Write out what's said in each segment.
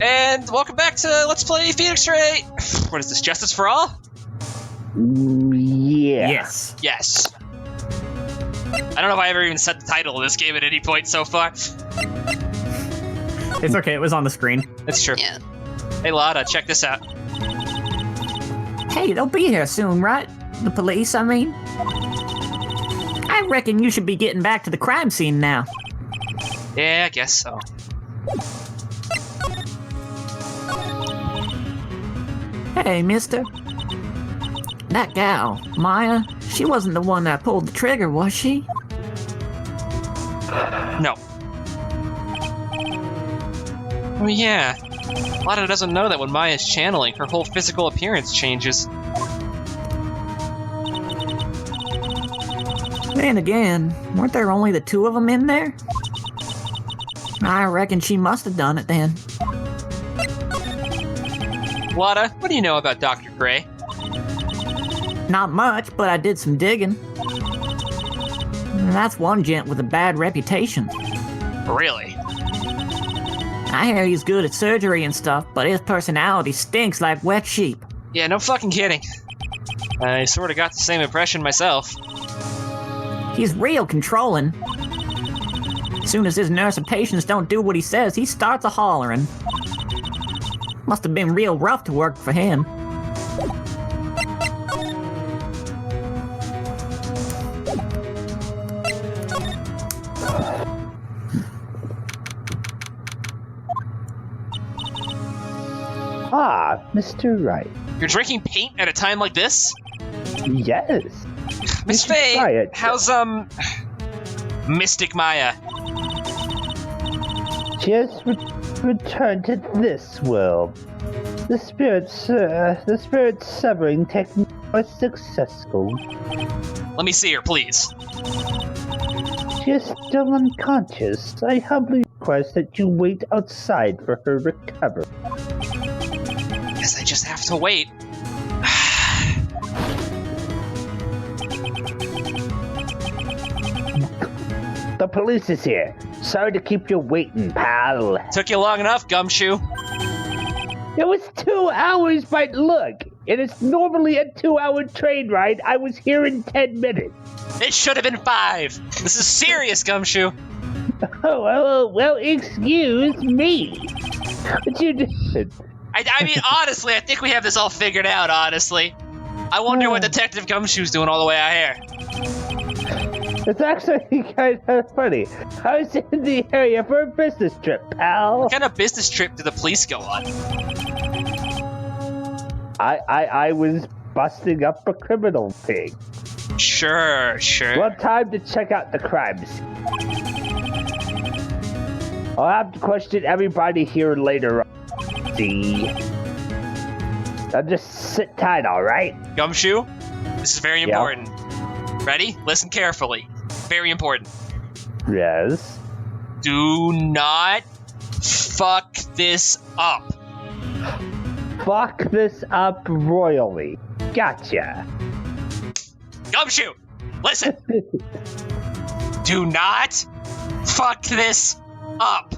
And welcome back to Let's Play Phoenix Wright. What is this, Justice for All? Yeah. Yes. Yes. I don't know if I ever even said the title of this game at any point so far. It's okay, it was on the screen. That's true. Yeah. Hey, Lada, check this out. Hey, they'll be here soon, right? The police, I mean. I reckon you should be getting back to the crime scene now. Yeah, I guess so. Hey, mister. That gal, Maya, she wasn't the one that pulled the trigger, was she? No. Oh, yeah. Lada doesn't know that when Maya's channeling, her whole physical appearance changes. Then again, weren't there only the two of them in there? I reckon she must have done it then. Lada, what do you know about Dr. Gray? Not much, but I did some digging. That's one gent with a bad reputation. Really? I hear he's good at surgery and stuff, but his personality stinks like wet sheep. Yeah, no fucking kidding. I sort of got the same impression myself. He's real controlling. As soon as his nurse and patients don't do what he says, he starts a-hollering. Must have been real rough to work for him. Ah, Mr. Wright. You're drinking paint at a time like this? Yes. Miss You should try Faye, it. how's, Mystic Maya? She has returned to this world. The spirit severing technique was successful. Let me see her, please. She is still unconscious. I humbly request that you wait outside for her recovery. Guess I just have to wait. The police is here. Sorry to keep you waiting, pal. Took you long enough, Gumshoe. It was 2 hours, but look, it is normally a 2-hour train ride. I was here in 10 minutes. It should have been 5. This is serious, Gumshoe. Oh, well, excuse me. What you did? I mean, honestly, I think we have this all figured out, honestly. I wonder what Detective Gumshoe's doing all the way out here. It's actually kind of funny. I was in the area for a business trip, pal. What kind of business trip did the police go on? I was busting up a criminal pig. Sure. Well, time to check out the crime scene. I'll have to question everybody here later on. See? Now just sit tight, alright? Gumshoe, this is very important. Ready? Listen carefully. Very important. Yes. Do not fuck this up. Fuck this up royally. Gotcha. Gumshoe, listen. Do not fuck this up.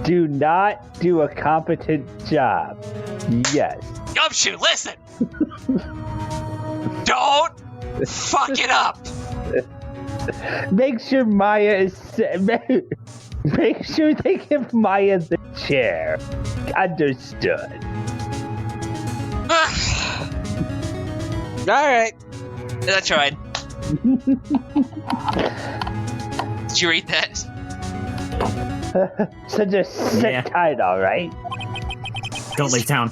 Do not do a competent job. Yes. Gumshoe, listen. Don't fuck it up. Make sure Maya is. Make sure they give Maya the chair. Understood. Alright. I tried. Did you read that? So just sit tight, alright? Don't leave town.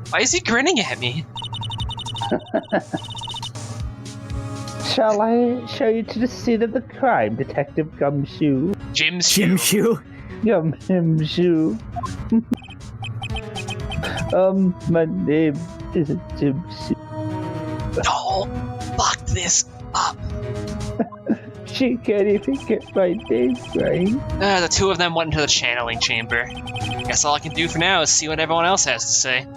Why is he grinning at me? Shall I show you to the scene of the crime, Detective Gumshoe? Jim's Jim shoe. Shoe? Gumshoe. My name is Jim Shoe. Don't fuck this up. She can't even get my name right. The two of them went into the channeling chamber. Guess all I can do for now is see what everyone else has to say.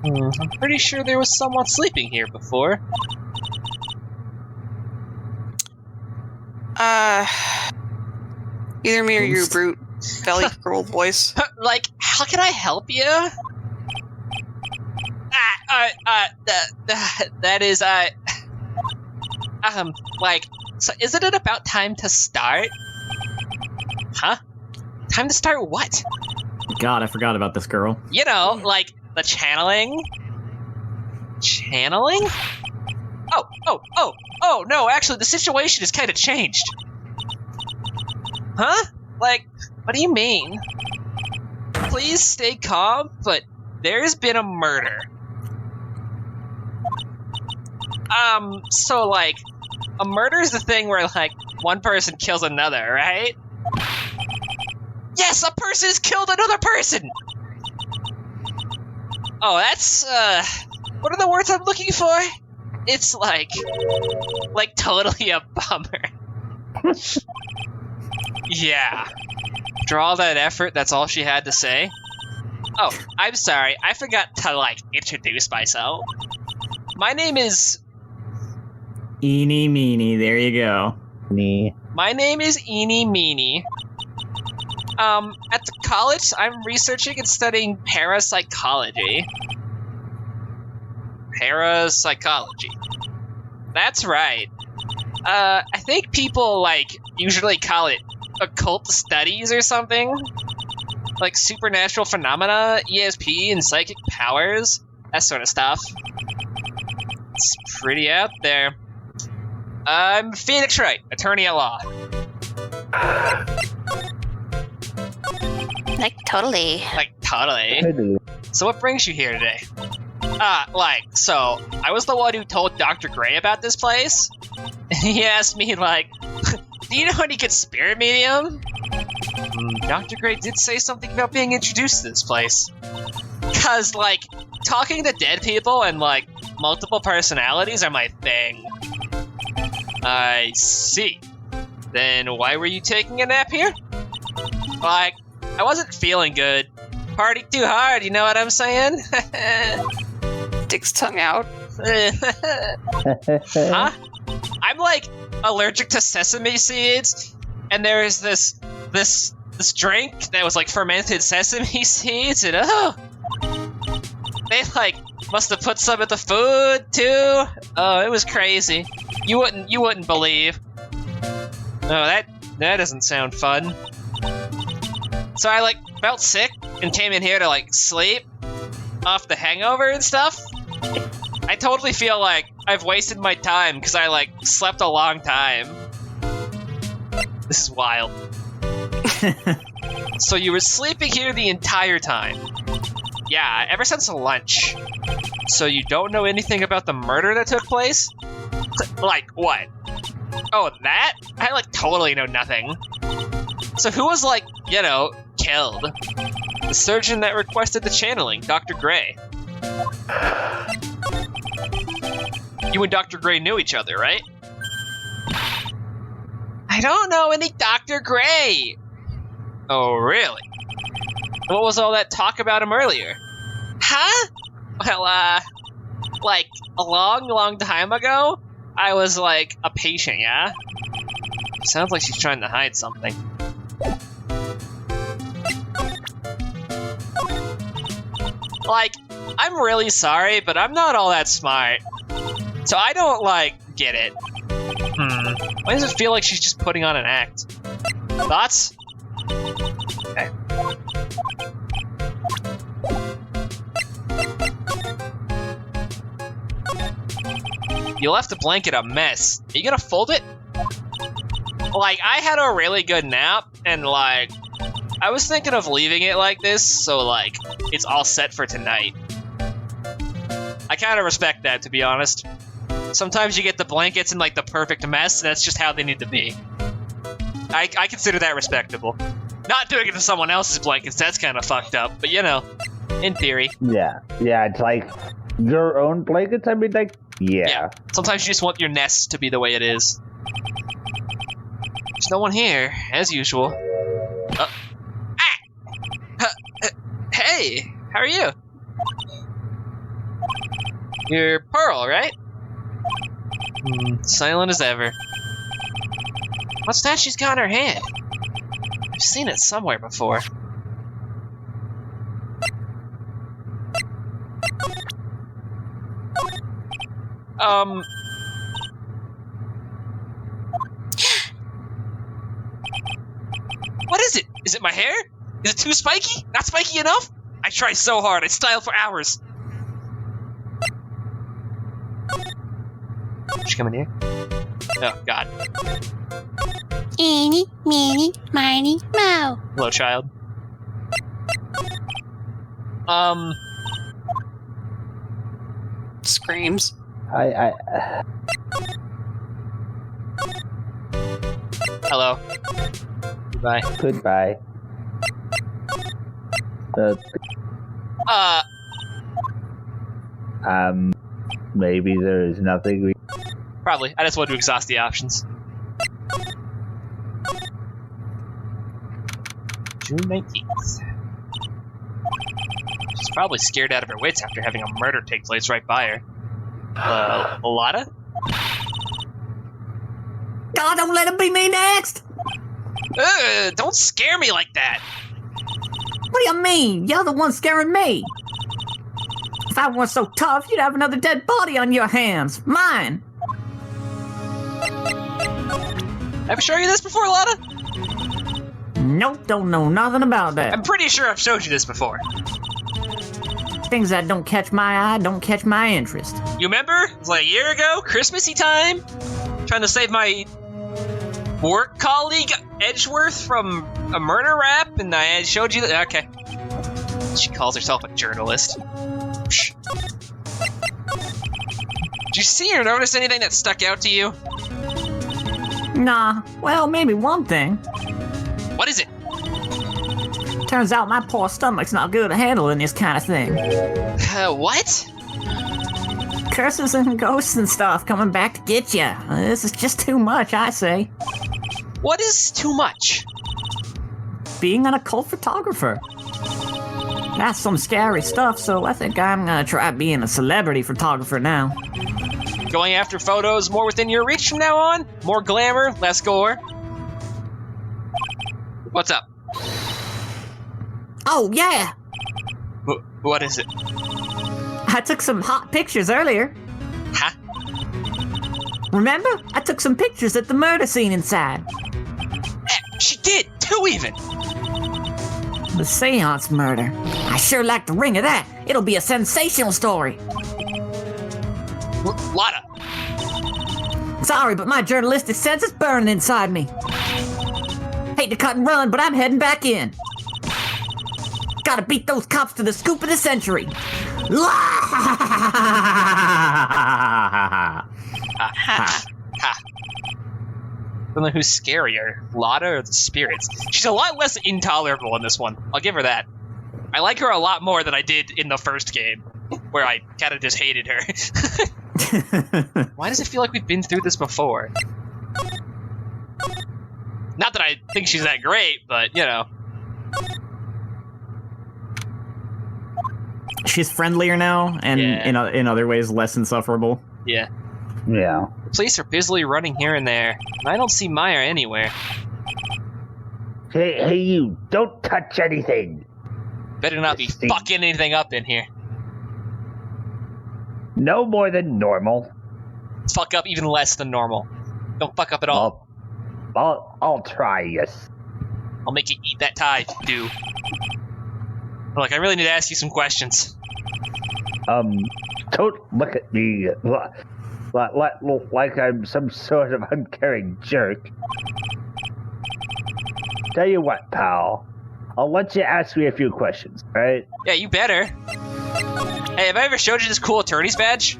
I'm pretty sure there was someone sleeping here before. Either me or your brute belly girl voice. Like, how can I help you? That is, like, so isn't it about time to start? Huh? Time to start what? God, I forgot about this girl. You know, like, the channeling? Channeling? Oh, no, actually, the situation has kind of changed. Huh? Like, what do you mean? Please stay calm, but there's been a murder. So, like, a murder is the thing where, like, one person kills another, right? Yes, a person has killed another person! Oh, that's, what are the words I'm looking for? It's, like, totally a bummer. Yeah. For all that effort, that's all she had to say? Oh, I'm sorry, I forgot to, like, introduce myself. My name is... Eeny meeny, there you go. Me. My name is Eeny Meeny. At the college, I'm researching and studying parapsychology. Parapsychology. That's right. I think people, like, usually call it occult studies or something. Like supernatural phenomena, ESP, and psychic powers. That sort of stuff. It's pretty out there. I'm Phoenix Wright, attorney at law. Like, totally. Like, totally. So what brings you here today? So, I was the one who told Dr. Gray about this place. He asked me, like, do you know any good spirit medium? Dr. Gray did say something about being introduced to this place. Cause, like, talking to dead people and, like, multiple personalities are my thing. I see. Then why were you taking a nap here? Like, I wasn't feeling good. Party too hard, you know what I'm saying? Dick's tongue out. Huh? I'm, like, allergic to sesame seeds, and there is this drink that was, like, fermented sesame seeds, and they, like, must have put some in the food, too. Oh, it was crazy. You wouldn't believe. Oh, that doesn't sound fun. So I, like, felt sick and came in here to, like, sleep off the hangover and stuff. I totally feel like I've wasted my time because I, like, slept a long time. This is wild. So you were sleeping here the entire time? Yeah, ever since lunch. So you don't know anything about the murder that took place? Like, what? Oh, that? I, like, totally know nothing. So who was, like, you know, killed? The surgeon that requested the channeling, Dr. Gray. You and Dr. Gray knew each other, right? I don't know any Dr. Gray! Oh, really? What was all that talk about him earlier? Huh? Well, like, a long time ago, I was, like, a patient, yeah? Sounds like she's trying to hide something. Like, I'm really sorry, but I'm not all that smart. So I don't, like, get it. Why does it feel like she's just putting on an act? Thoughts? Okay. You left the blanket a mess. Are you gonna fold it? Like, I had a really good nap, and, like, I was thinking of leaving it like this, so, like, it's all set for tonight. I kind of respect that, to be honest. Sometimes you get the blankets in, like, the perfect mess, and that's just how they need to be. I consider that respectable. Not doing it to someone else's blankets, that's kind of fucked up, but, you know, in theory. Yeah, it's like your own blankets, I mean, like, yeah. Sometimes you just want your nest to be the way it is. There's no one here, as usual. Hey, how are you? You're Pearl, right? Silent as ever. What's that she's got in her hand? I've seen it somewhere before. What is it? Is it my hair? Is it too spiky? Not spiky enough? I try so hard. I styled for hours. She coming here? Oh, God. Eeny, meeny, miny, moe. Hello, child. Screams. Hello. Goodbye. Goodbye. Maybe there is nothing we... Probably. I just wanted to exhaust the options. June 19th. She's probably scared out of her wits after having a murder take place right by her. Lotta? God, don't let it be me next! Don't scare me like that! What do you mean? You're the one scaring me! If I weren't so tough, you'd have another dead body on your hands. Mine! Ever show you this before, Lotta? Nope, don't know nothing about that. I'm pretty sure I've showed you this before. Things that don't catch my eye don't catch my interest. You remember? It was like a year ago, Christmassy time? Trying to save my work colleague, Edgeworth, from a murder rap, and I showed you that. Okay. She calls herself a journalist. Psh. Did you see or notice anything that stuck out to you? Nah, well, maybe one thing. What is it? Turns out my poor stomach's not good at handling this kind of thing. What? Curses and ghosts and stuff coming back to get ya. This is just too much, I say. What is too much? Being an occult photographer. That's some scary stuff, so I think I'm gonna try being a celebrity photographer now. Going after photos more within your reach from now on? More glamour, less gore? What's up? Oh, yeah! What is it? I took some hot pictures earlier. Huh? Remember? I took some pictures at the murder scene inside. She did, 2 even! The seance murder. I sure like the ring of that. It'll be a sensational story. Lotta. Sorry, but my journalistic sense is burning inside me. Hate to cut and run, but I'm heading back in. Gotta beat those cops to the scoop of the century. Ha. I don't know who's scarier, Lotta or the spirits. She's a lot less intolerable in this one. I'll give her that. I like her a lot more than I did in the first game, where I kind of just hated her. Why does it feel like we've been through this before? Not that I think she's that great, but, you know. She's friendlier now, and Yeah. in other ways less insufferable. Yeah. Yeah. The police are busily running here and there, and I don't see Maya anywhere. Hey, you! Don't touch anything. Better not be fucking anything up in here. No more than normal. Fuck up even less than normal. Don't fuck up at all. I'll try, yes. I'll make you eat that tie, do. Look, I really need to ask you some questions. Don't look at me like I'm some sort of uncaring jerk. Tell you what, pal. I'll let you ask me a few questions, right? Yeah, you better. Hey, have I ever showed you this cool attorney's badge?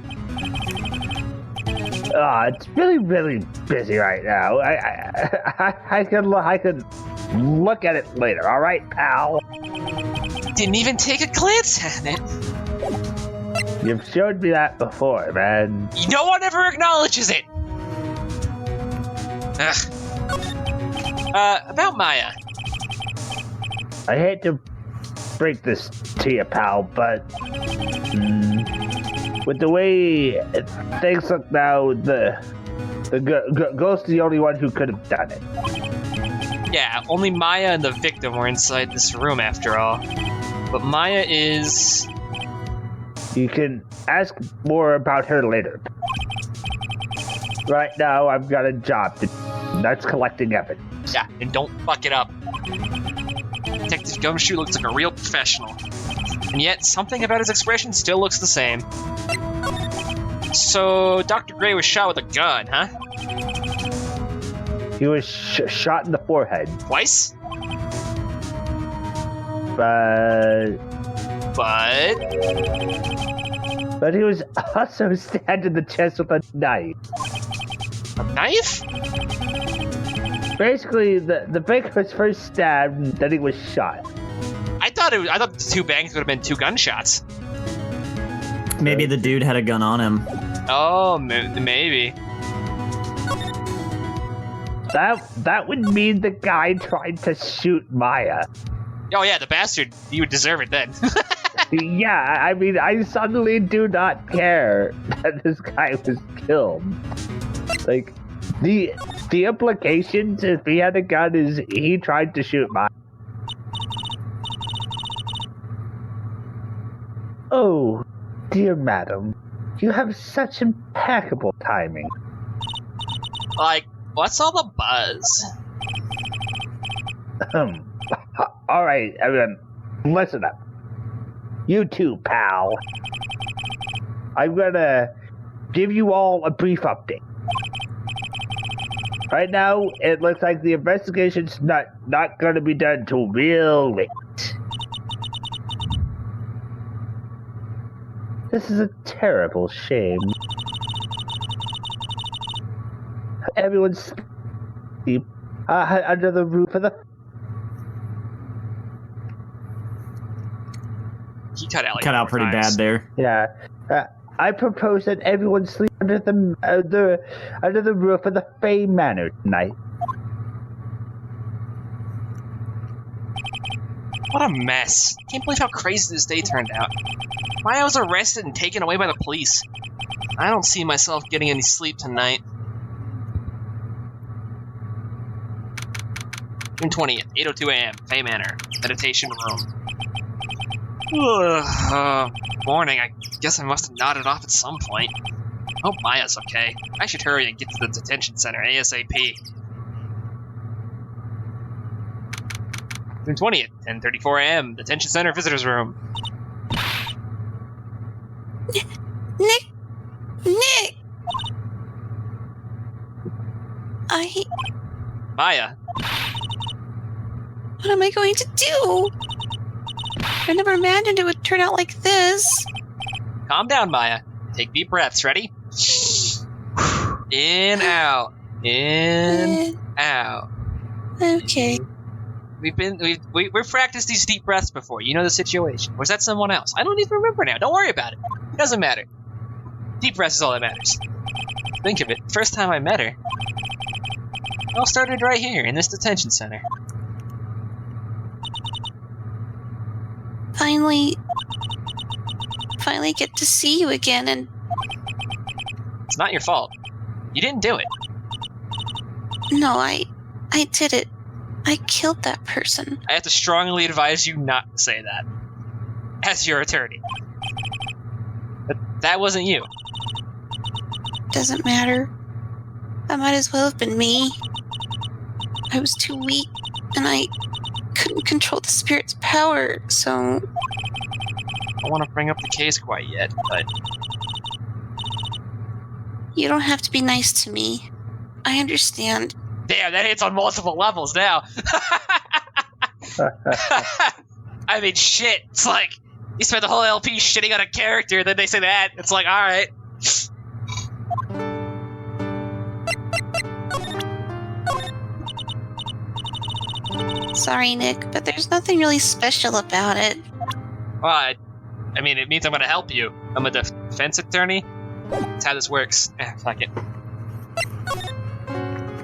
It's really busy right now. I can look at it later. All right, pal. Didn't even take a glance at it. You've showed me that before, man. No one ever acknowledges it. Ugh. About Maya. I hate to break this to you, pal, but with the way things look now, the The ghost is the only one who could have done it. Yeah, only Maya and the victim were inside this room after all. But Maya is... You can ask more about her later. Right now, I've got a job to do. That's collecting evidence. Yeah, and don't fuck it up. Detective Gumshoe looks like a real professional. And yet, something about his expression still looks the same. So, Dr. Gray was shot with a gun, huh? He was shot in the forehead. Twice? But he was also stabbed in the chest with a knife. A knife? Basically, the baker was first stabbed, and then he was shot. I thought the two bangs would have been two gunshots. Maybe the dude had a gun on him. Oh, maybe. That would mean the guy tried to shoot Maya. Oh yeah, the bastard. You would deserve it then. Yeah, I mean, I suddenly do not care that this guy was killed. Like, the implications, if he had a gun, is he tried to shoot Maya. Oh, dear madam, you have such impeccable timing. Like, what's all the buzz? All right, everyone, listen up. You too, pal. I'm gonna give you all a brief update. Right now, it looks like the investigation's not gonna be done till real late. This is a terrible shame. Everyone's asleep under the roof of the... He cut out like Cut out four pretty times. bad there. Yeah. I propose that everyone sleep under the roof of the Fey Manor tonight. What a mess. Can't believe how crazy this day turned out. Maya was arrested and taken away by the police. I don't see myself getting any sleep tonight. June 20th, 8:02 a.m., Fey Manor, meditation room. Morning, I guess I must have nodded off at some point. Hope Maya's okay. I should hurry and get to the detention center ASAP. June 20th, 10:34 a.m., detention center visitors room. Nick! Maya, What am I going to do? I never imagined it would turn out like this. calm down, Maya. Take deep breaths. Ready? In, out. In, out. Okay. We've practiced these deep breaths before. You know the situation. Or was that someone else? I don't even remember now. Don't worry about it. It doesn't matter. Deep breaths is all that matters. Think of it. First time I met her, it all started right here in this detention center. Finally get to see you again, and It's not your fault. You didn't do it. no, I did it. I killed that person. I have to strongly advise you not to say that. As your attorney. But that wasn't you. Doesn't matter. That might as well have been me. I was too weak, and I couldn't control the spirit's power, so... I don't want to bring up the case quite yet, but You don't have to be nice to me. I understand. damn, that hits on multiple levels now. I mean, shit. It's like, you spent the whole LP shitting on a character, then they say that. It's like, alright. Sorry, Nick, but there's nothing really special about it. Well, I mean, it means I'm gonna help you. I'm a defense attorney. That's how this works. Fuck it.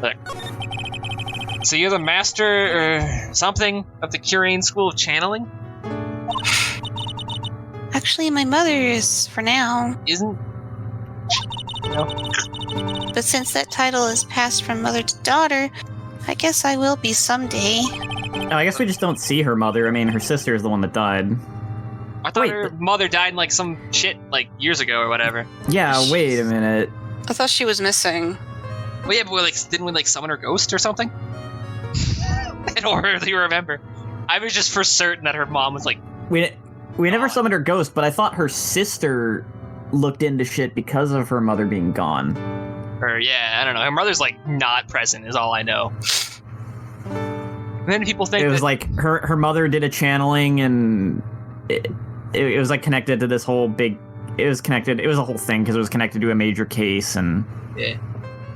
Look. So you're the master, or something, of the Curian School of Channeling? Actually, my mother is, for now. Isn't... No. But since that title is passed from mother to daughter, I guess I will be someday. Oh, I guess we just don't see her mother. I mean, her sister is the one that died. I thought Wait, her mother died in like some shit like years ago or whatever. Yeah, wait a minute. I thought she was missing. Well, yeah, but didn't we like summon her ghost or something? I don't really remember. I was just for certain that her mom was like, We never summoned her ghost, but I thought her sister looked into shit because of her mother being gone. or yeah, I don't know. Her mother's like not present is all I know. And then people think It was that, like her mother did a channeling, and it was like connected to this whole big. It was connected. It was a whole thing because it was connected to a major case, and yeah.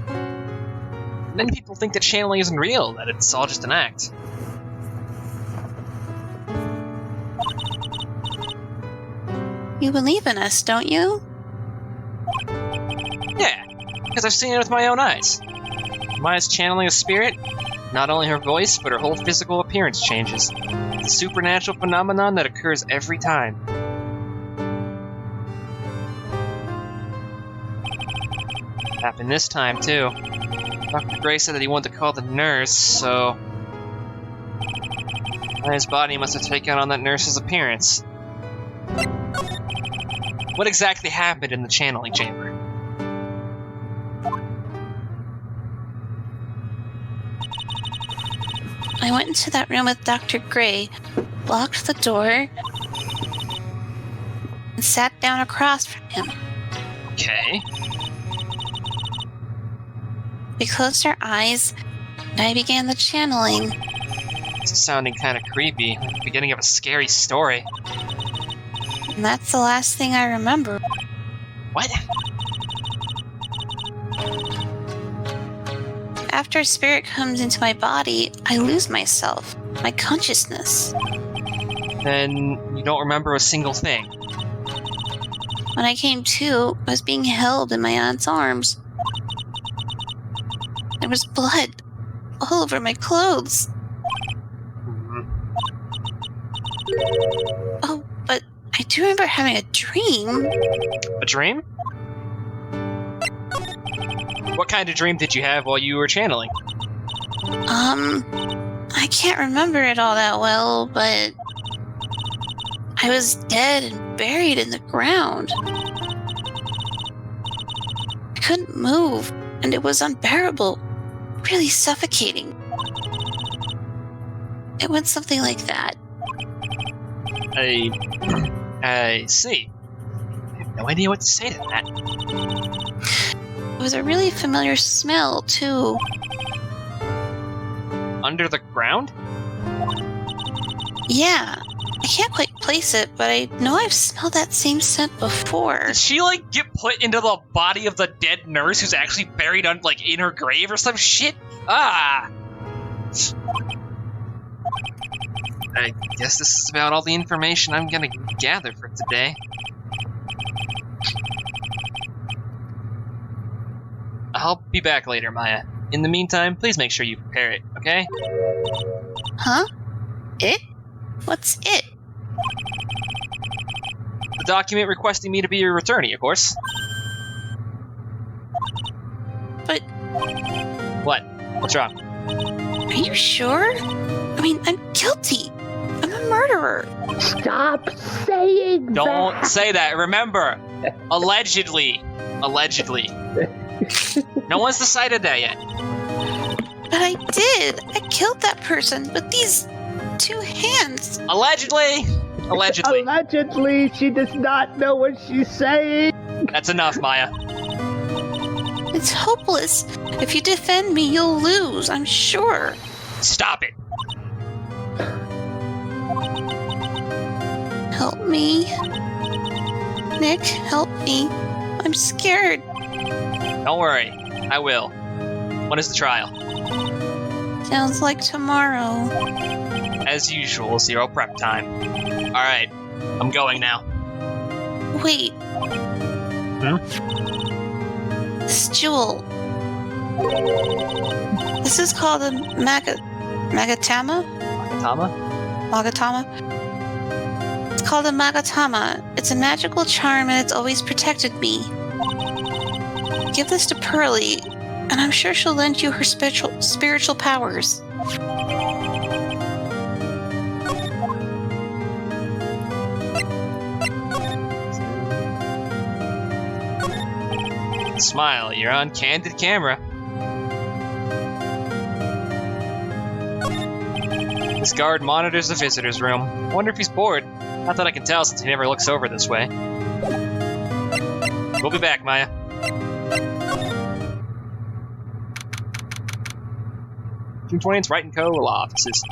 And then people think that channeling isn't real, that it's all just an act. You believe in us, don't you? Yeah, because I've seen it with my own eyes. Maya's channeling a spirit. Not only her voice, but her whole physical appearance changes. It's a supernatural phenomenon that occurs every time. Happened this time, too. Dr. Gray said that he wanted to call the nurse, so... Maya's body must have taken on that nurse's appearance. What exactly happened in the channeling chamber? I went into that room with Dr. Gray, locked the door, and sat down across from him. Okay. We closed our eyes, and I began the channeling. This is sounding kind of creepy, like the beginning of a scary story. And that's the last thing I remember. What? After a spirit comes into my body, I lose myself, my consciousness. Then you don't remember a single thing. When I came to, I was being held in my aunt's arms. There was blood all over my clothes. Oh, but I do remember having a dream. A dream? What kind of dream did you have while you were channeling? I can't remember it all that well, but I was dead and buried in the ground. I couldn't move, and it was unbearable, really suffocating. It went something like that. I see. I have no idea what to say to that. It was a really familiar smell, too. Under the ground? Yeah, I can't quite place it, but I know I've smelled that same scent before. Did she, like, get put into the body of the dead nurse who's actually buried on, like, in her grave or some shit? Ah! I guess this is about all the information I'm gonna gather for today. I'll be back later, Maya. In the meantime, please make sure you prepare it, okay? Huh? It? What's it? The document requesting me to be your attorney, of course. But What? What's wrong? are you sure? I mean, I'm guilty. I'm a murderer. Stop saying Don't that. say that. Remember, allegedly. Allegedly. No one's decided that yet. But I did. I killed that person with these two hands. Allegedly. Allegedly. Allegedly, she does not know what she's saying. That's enough, Maya. It's hopeless. If you defend me, you'll lose, I'm sure. Stop it. Help me. Nick, help me. I'm scared. Don't worry. I will. When is the trial? Sounds like tomorrow. As usual, 0 prep time. Alright. I'm going now. Wait. This jewel. This is called a Magatama? Tama? Magatama? It's called a Magatama. It's a magical charm and it's always protected me. Give this to Pearly, and I'm sure she'll lend you her spiritual powers. Smile, you're on candid camera. This guard monitors the visitor's room. I wonder if he's bored. Not that I can tell since he never looks over this way. We'll be back, Maya. June 20th, Wright & Co. law offices.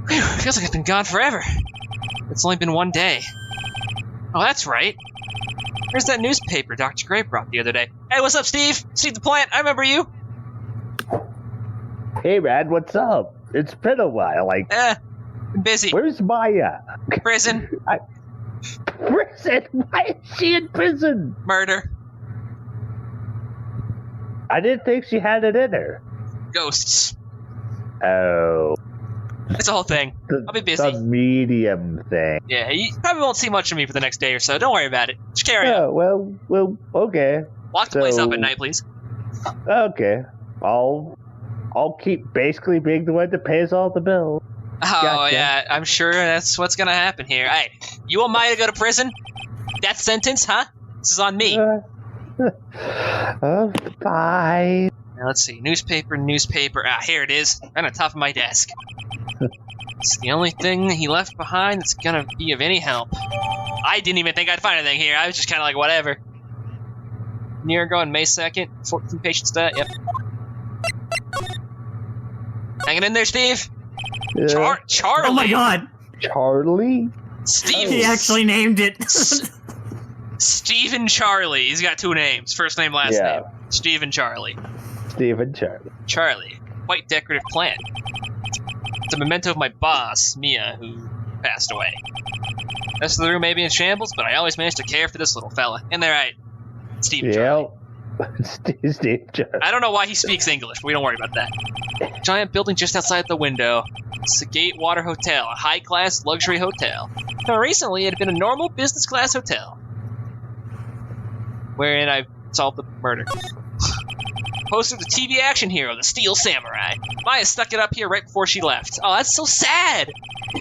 Whew, feels like I've been gone forever. It's only been one day. Oh, that's right. Where's that newspaper Dr. Gray brought the other day? Hey, what's up, Steve? Steve the Plant, I remember you. Hey, man, what's up? It's been a while. Like, Been busy. where's Maya? Prison. Prison? Why is she in prison? Murder. I didn't think she had it in her. Ghosts. Oh. It's a whole thing. I'll be busy. The medium thing. Yeah, you probably won't see much of me for the next day or so. Don't worry about it. Just carry on. Oh, well, okay. Lock the place up so- at night, please. Okay. I'll keep basically being the one that pays all the bills. Oh, Gotcha. yeah, I'm sure that's what's gonna happen here. Hey, you want Maya to go to prison? Death sentence, huh? This is on me. Fine. Now, let's see. Newspaper. Ah, here it is. Right on top of my desk. It's the only thing he left behind that's gonna be of any help. I didn't even think I'd find anything here. I was just kind of like, whatever. Near going May 2nd. 14 patients dead. Yep. Hanging in there, Steve? Charlie. Oh my god! Charlie? Steve. He actually named it. Stephen Charlie. He's got two names. First name, last name. Stephen Charlie. Stephen Charlie. Charlie. Quite decorative plant. It's a memento of my boss, Mia, who passed away. The rest of the room may be in shambles, but I always manage to care for this little fella. And they're right. Stephen Charlie. Steve Charlie. I don't know why he speaks English, but we don't worry about that. Giant building just outside the window. It's the Gatewater Hotel, a high-class luxury hotel. Now, recently, it had been a normal business-class hotel, wherein I solved the murder. Posted the TV action hero, the Steel Samurai. Maya stuck it up here right before she left. Oh, that's so sad!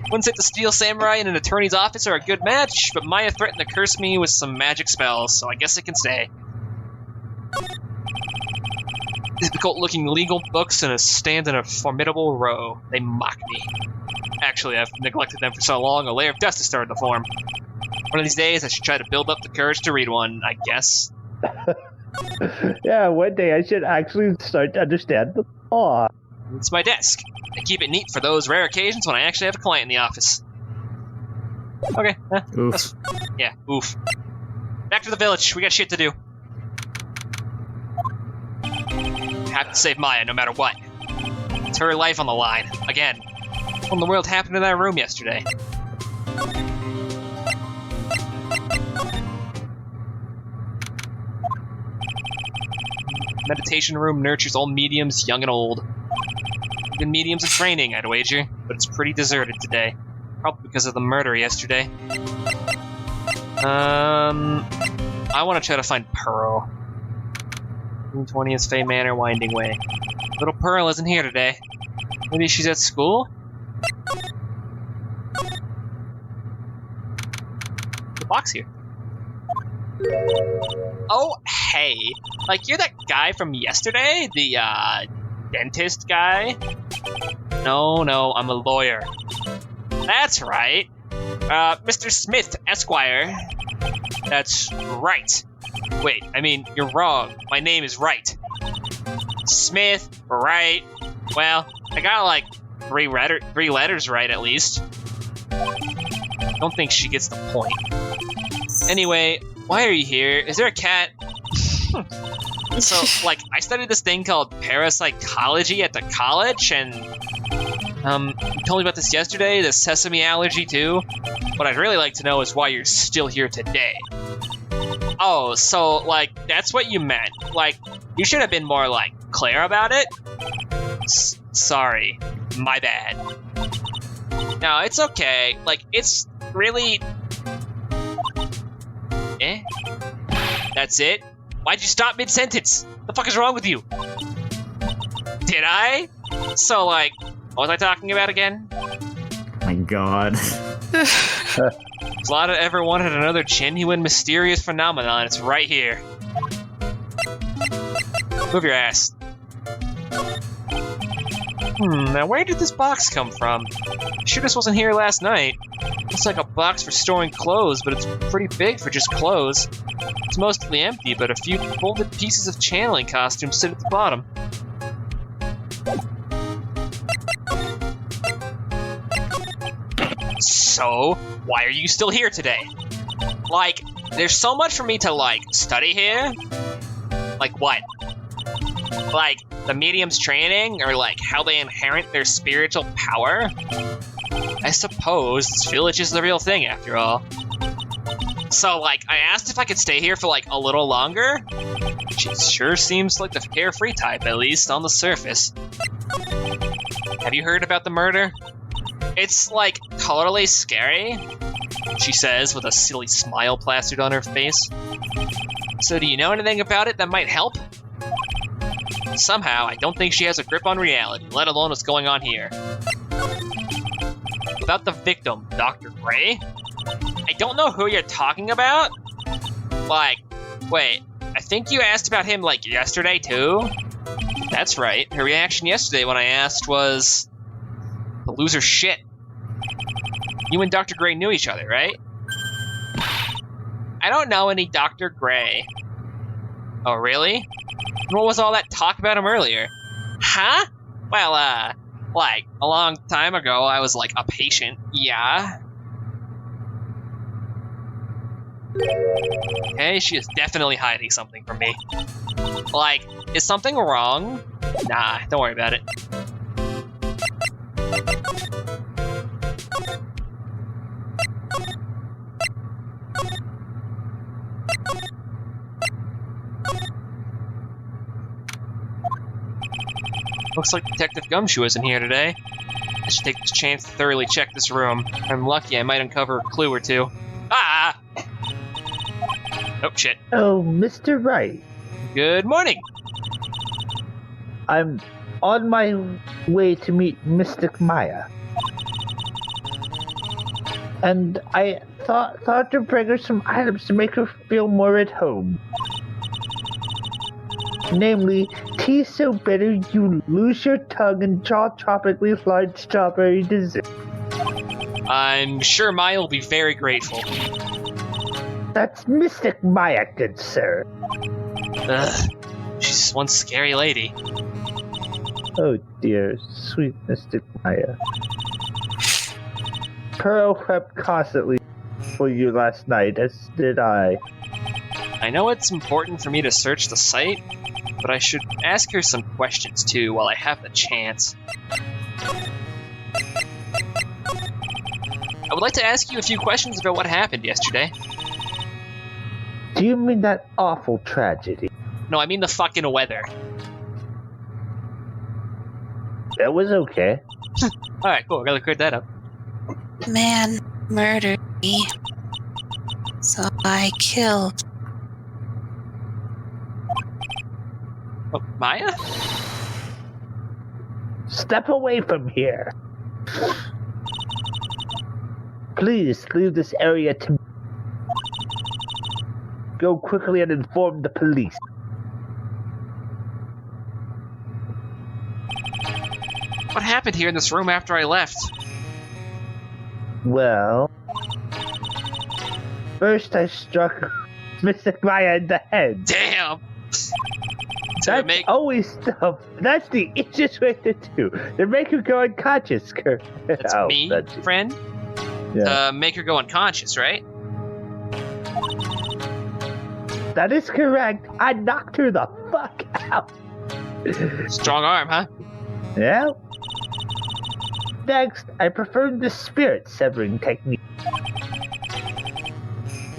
Wouldn't say the Steel Samurai and an attorney's office are a good match, but Maya threatened to curse me with some magic spells, so I guess it can stay. Difficult-looking legal books and a stand in a formidable row. They mock me. Actually, I've neglected them for so long, a layer of dust has started to form. One of these days, I should try to build up the courage to read one, I guess. Yeah, one day I should actually start to understand the law. It's my desk. I keep it neat for those rare occasions when I actually have a client in the office. Okay. Oof. Yeah, oof. Back to the village. We got shit to do. Have to save Maya no matter what. It's her life on the line. Again. What in the world happened in that room yesterday? Meditation room nurtures all mediums, young and old. Even mediums in training, I'd wager, but it's pretty deserted today. Probably because of the murder yesterday. I want to try to find Pearl. 20th Fay Manor, Winding Way. Little Pearl isn't here today. Maybe she's at school? The box here. Oh, hey. Like, you're that guy from yesterday? The, dentist guy? No, I'm a lawyer. That's right. Mr. Smith, Esquire. That's right. Wait, I mean, you're wrong. My name is Wright. Smith, Wright. Well, I got like three letters right at least. Don't think she gets the point. Anyway, why are you here? Is there a cat? So, like, I studied this thing called parapsychology at the college, and you told me about this yesterday, the sesame allergy too. What I'd really like to know is why you're still here today. Oh, so, like, that's what you meant. Like, you should have been more, like, clear about it. Sorry. My bad. No, it's okay. Like, it's really... That's it? Why'd you stop mid-sentence? The fuck is wrong with you? Did I? So, like, what was I talking about again? My God. Vlada ever wanted another genuine mysterious phenomenon, it's right here. Move your ass. Now where did this box come from? Sure this wasn't here last night. Looks like a box for storing clothes, but it's pretty big for just clothes. It's mostly empty, but a few folded pieces of channeling costumes sit at the bottom. So, why are you still here today? Like, there's so much for me to, like, study here. Like what? Like, the medium's training, or like, how they inherit their spiritual power? I suppose this village is the real thing, after all. So, like, I asked if I could stay here for, like, a little longer. She sure seems like the carefree type, at least on the surface. Have you heard about the murder? It's, like, totally scary, she says with a silly smile plastered on her face. So do you know anything about it that might help? Somehow, I don't think she has a grip on reality, let alone what's going on here. About the victim, Dr. Gray? I don't know who you're talking about. Like, wait, I think you asked about him, like, yesterday, too? That's right, her reaction yesterday when I asked was... to lose her shit. You and Dr. Gray knew each other, right? I don't know any Dr. Gray. Oh, really? What was all that talk about him earlier? Huh? Well, like, a long time ago, I was, like, a patient, yeah? Okay, she is definitely hiding something from me. Like, is something wrong? Nah, don't worry about it. Looks like Detective Gumshoe isn't here today. I should take this chance to thoroughly check this room. If I'm lucky, I might uncover a clue or two. Ah! Oh, shit. Oh, Mr. Wright. Good morning. I'm on my way to meet Mystic Maya. And I thought to bring her some items to make her feel more at home. Namely, tea so bitter you lose your tongue and jaw-droppingly large strawberry dessert. I'm sure Maya will be very grateful. That's Mystic Maya, good sir. Ugh, she's one scary lady. Oh dear, sweet Mystic Maya. Pearl wept constantly for you last night, as did I. I know it's important for me to search the site, but I should ask her some questions too while I have the chance. I would like to ask you a few questions about what happened yesterday. Do you mean that awful tragedy? No, I mean the fucking weather. That was okay. Alright, cool, I gotta clear that up. Man murdered me. So I killed. Oh, Maya? Step away from here. Please leave this area to me. Go quickly and inform the police. What happened here in this room after I left? Well, first I struck Mystic Maya in the head. Damn! That's always stuff. That's the easiest way to do. To make her go unconscious, Kurt. That's me, friend? Yeah. Make her go unconscious, right? That is correct. I knocked her the fuck out. Strong arm, huh? Yeah. Next, I performed the spirit severing technique.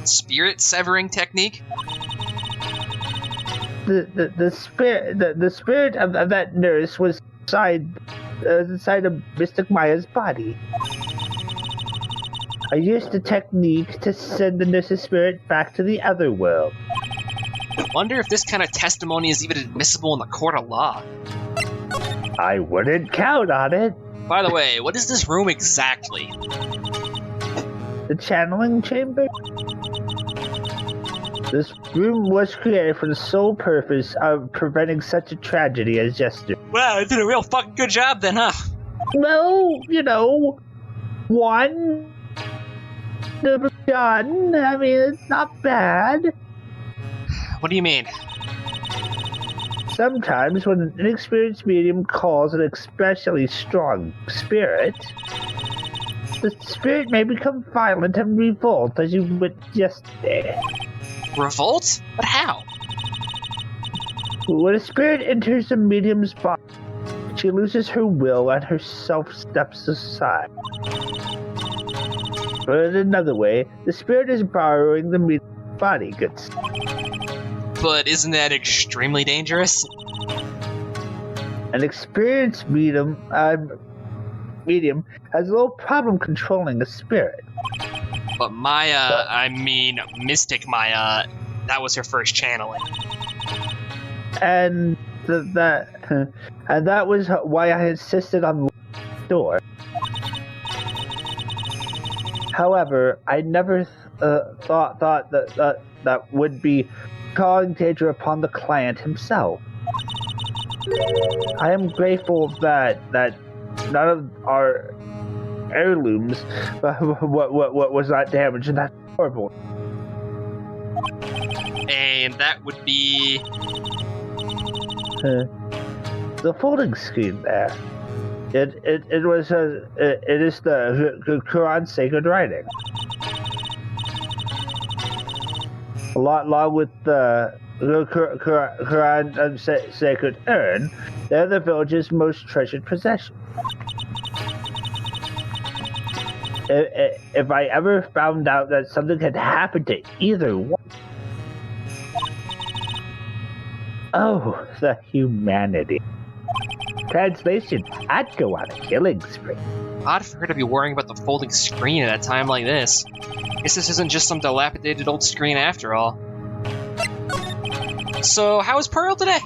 Spirit severing technique? The spirit of that nurse was inside of Mystic Maya's body. I used the technique to send the nurse's spirit back to the other world. Wonder if this kind of testimony is even admissible in the court of law. I wouldn't count on it. By the way, what is this room exactly? The channeling chamber? This room was created for the sole purpose of preventing such a tragedy as yesterday. Wow, it did a real fucking good job then, huh? Well, you know, one done. I mean, it's not bad. What do you mean? Sometimes when an inexperienced medium calls an especially strong spirit, the spirit may become violent and revolt, as you witnessed yesterday. Revolt? But how? When a spirit enters a medium's body, she loses her will and herself steps aside. Or in another way, the spirit is borrowing the medium's body goods. But isn't that extremely dangerous? An experienced medium has no problem controlling a spirit. But Maya, I mean Mystic Maya, that was her first channeling. And that was why I insisted on locking the door. However, I never thought that would be causing danger upon the client himself. I am grateful that none of our heirlooms what was not damaged, and that's horrible. And that would be... The folding screen there. It is the Quran's sacred writing. Along with the Quran sacred urn, they're the village's most treasured possession. If I ever found out that something had happened to either one, oh, the humanity. Translation, I'd go on a killing spree. Odd for her to be worrying about the folding screen at a time like this. Guess this isn't just some dilapidated old screen after all. So, how is Pearl today?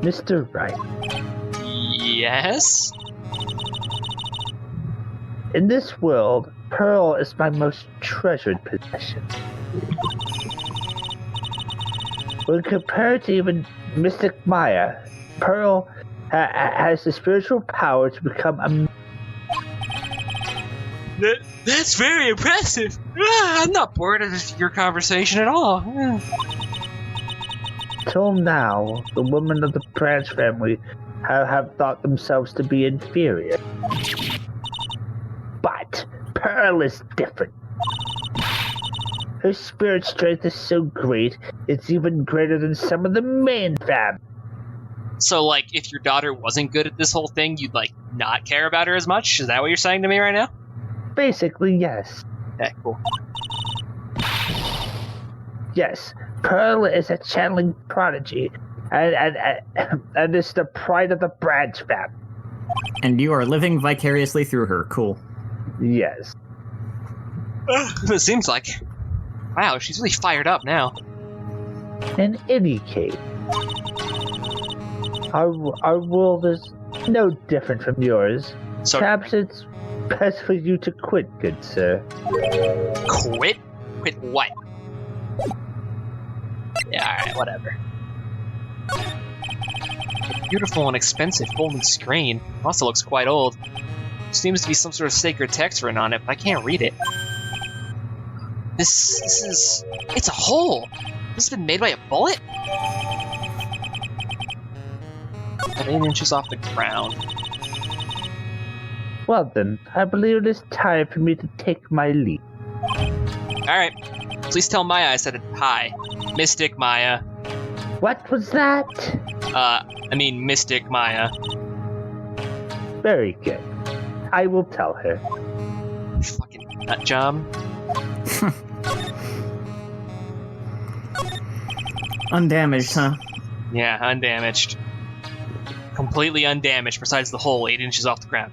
Mr. Wright, Yes? in this world, Pearl is my most treasured possession. When compared to even Mystic Maya, Pearl has the spiritual power to become a... That's very impressive! I'm not bored of your conversation at all. Till now, the women of the Branch family have thought themselves to be inferior. But Pearl is different. Her spirit strength is so great, it's even greater than some of the main fam. So, like, if your daughter wasn't good at this whole thing, you'd, like, not care about her as much? Is that what you're saying to me right now? Basically, yes. Okay, cool. Yes, Pearl is a channeling prodigy, and is the pride of the Branch fam. And you are living vicariously through her. Cool. Yes. It seems like. Wow, she's really fired up now. In any case, our world is no different from yours. So, Perhaps it's best for you to quit, good sir. quit? Quit what? Yeah, alright, whatever. A beautiful and expensive folding screen. Also looks quite old. Seems to be some sort of sacred text written on it, but I can't read it. This is... It's a hole! This has been made by a bullet? About 8 inches off the ground. Well then, I believe it is time for me to take my leave. Alright. Please tell Maya I said hi. Mystic Maya. What was that? I mean Mystic Maya. Very good. I will tell her. Fucking nut job. Undamaged, huh? Yeah, undamaged. Completely undamaged, besides the hole 8 inches off the ground.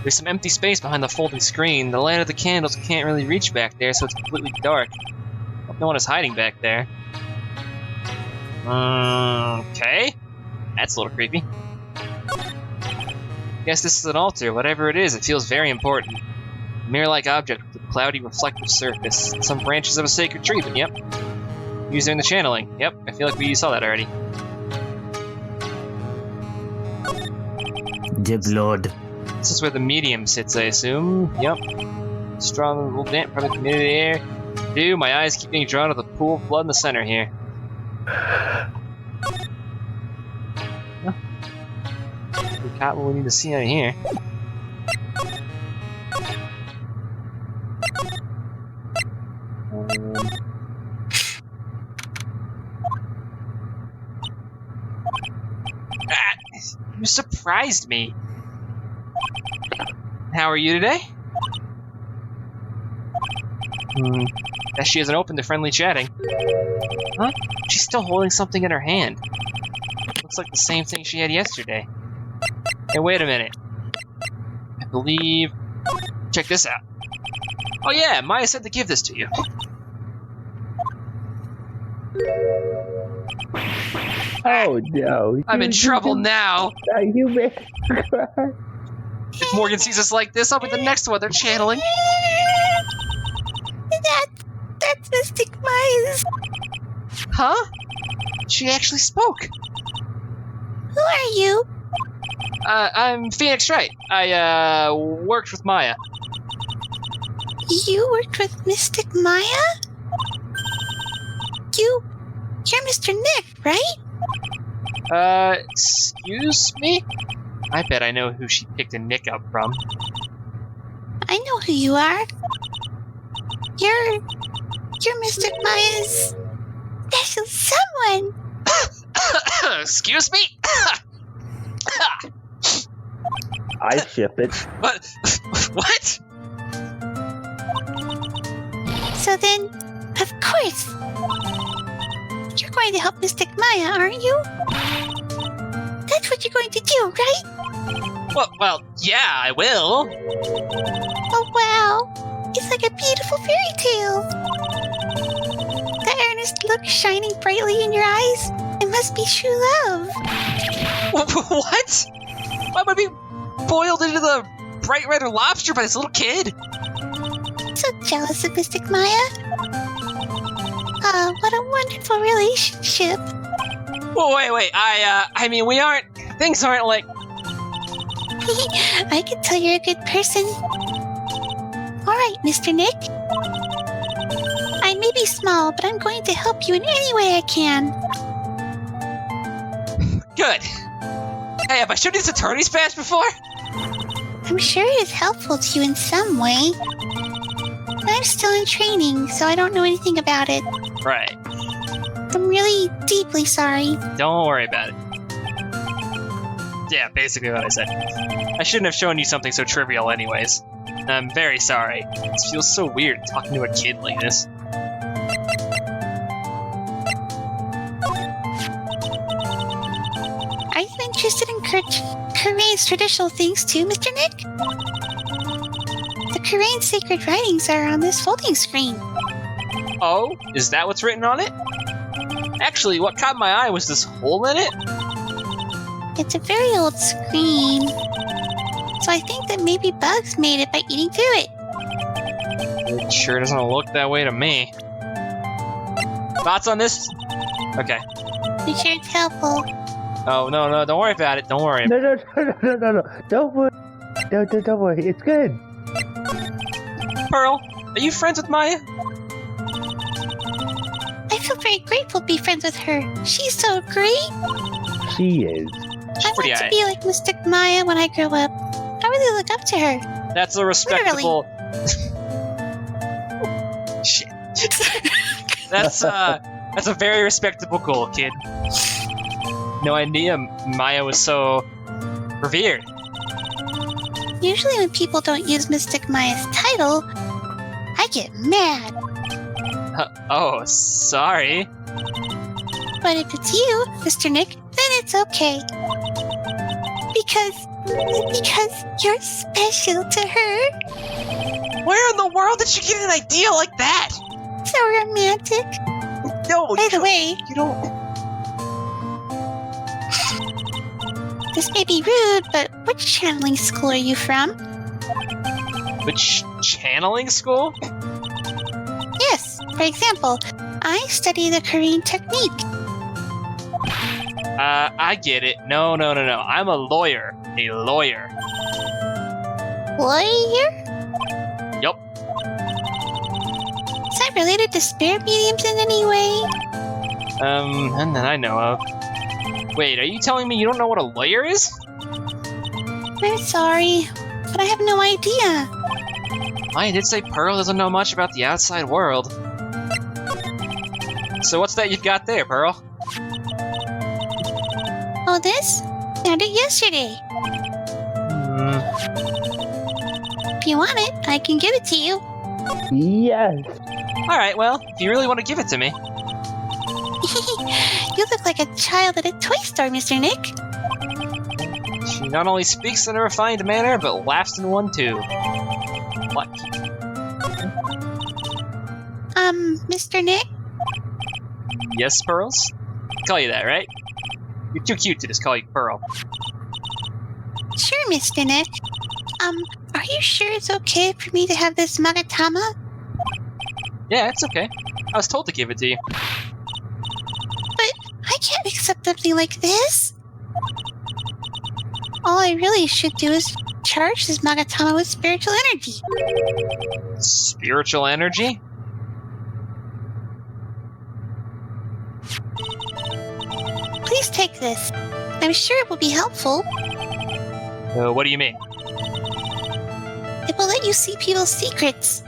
There's some empty space behind the folding screen. The light of the candles can't really reach back there, so it's completely dark. Hope no one is hiding back there. Okay. That's a little creepy. Guess this is an altar. Whatever it is, it feels very important. A mirror-like object with a cloudy, reflective surface. Some branches of a sacred tree, but yep. Used during the channeling. Yep, I feel like we saw that already. The blood. This is where the medium sits, I assume. Yep. Strong, little damp, probably committed air. Dude, my eyes keep being drawn to the pool of blood in the center here. We got what we need to see out of here. You surprised me. How are you today? Guess she hasn't opened to friendly chatting. Huh? She's still holding something in her hand. Looks like the same thing she had yesterday. Hey, wait a minute. I believe... Check this out. Oh yeah, Maya said to give this to you. Oh no! I'm in trouble now. You made me cry. If Morgan sees us like this, I'll be the next one they're channeling. That's Mystic Maya's. Huh? She actually spoke. Who are you? I'm Phoenix Wright. I, worked with Maya. You worked with Mystic Maya? You're Mr. Nick, right? Excuse me? I bet I know who she picked a Nick up from. I know who you are. You're Mystic Maya's special someone. Excuse me? I ship it. What? What? So then, of course, you're going to help Mystic Maya, aren't you? That's what you're going to do, right? Well, yeah, I will. Oh, wow. It's like a beautiful fairy tale. The earnest look shining brightly in your eyes. It must be true love. What? Why would I be boiled into the bright red lobster by this little kid? So jealous of Mystic Maya. Ah, what a wonderful relationship. Whoa, wait, I mean, things aren't like... I can tell you're a good person. Alright, Mr. Nick. I may be small, but I'm going to help you in any way I can. Good. Hey, have I shown this attorney's badge before? I'm sure it is helpful to you in some way. But I'm still in training, so I don't know anything about it. Right. I'm really deeply sorry. Don't worry about it. Yeah, basically what I said. I shouldn't have shown you something so trivial anyways. I'm very sorry. It feels so weird talking to a kid like this. Are you interested in Korean's traditional things too, Mr. Nick? The Korean sacred writings are on this folding screen. Oh, is that what's written on it? Actually, what caught my eye was this hole in it. It's a very old screen, so I think that maybe bugs made it by eating through it. It sure doesn't look that way to me. Thoughts on this? Okay. I'm sure it's helpful. Oh, no, don't worry about it. Don't worry. No. Don't worry. Don't worry. It's good. Pearl, are you friends with Maya? I feel very grateful to be friends with her. She's so great. She is. I pretty want to aight. be like Mystic Maya when I grow up. I really look up to her. That's a respectable... Shit. That's a very respectable goal, kid. No idea Maya was so revered. Usually when people don't use Mystic Maya's title, I get mad. Oh, sorry. But if it's you, Mr. Nick, then it's okay. Because you're special to her. Where in the world did you get an idea like that? So romantic. No, By the way, you don't... this may be rude, but which channeling school are you from? Which channeling school? Yes, for example, I study the Korean technique. I get it. No. I'm a lawyer. A lawyer. Lawyer? Yup. Is that related to spirit mediums in any way? None that I know of. Wait, are you telling me you don't know what a lawyer is? I'm sorry, but I have no idea. I did say Pearl doesn't know much about the outside world. So what's that you've got there, Pearl? Oh, this? Found it yesterday. If you want it, I can give it to you. Yes. Alright, well, if you really want to give it to me. You look like a child at a toy store, Mr. Nick. She not only speaks in a refined manner, but laughs in one too. What? Mr. Nick? Yes, Pearls? I call you that, right? You're too cute to just call you Pearl. Sure, Mr. Nick. Are you sure it's okay for me to have this Magatama? Yeah, it's okay. I was told to give it to you. But I can't accept something like this. All I really should do is charge this Magatama with spiritual energy. Spiritual energy? Please take this. I'm sure it will be helpful. What do you mean? It will let you see people's secrets.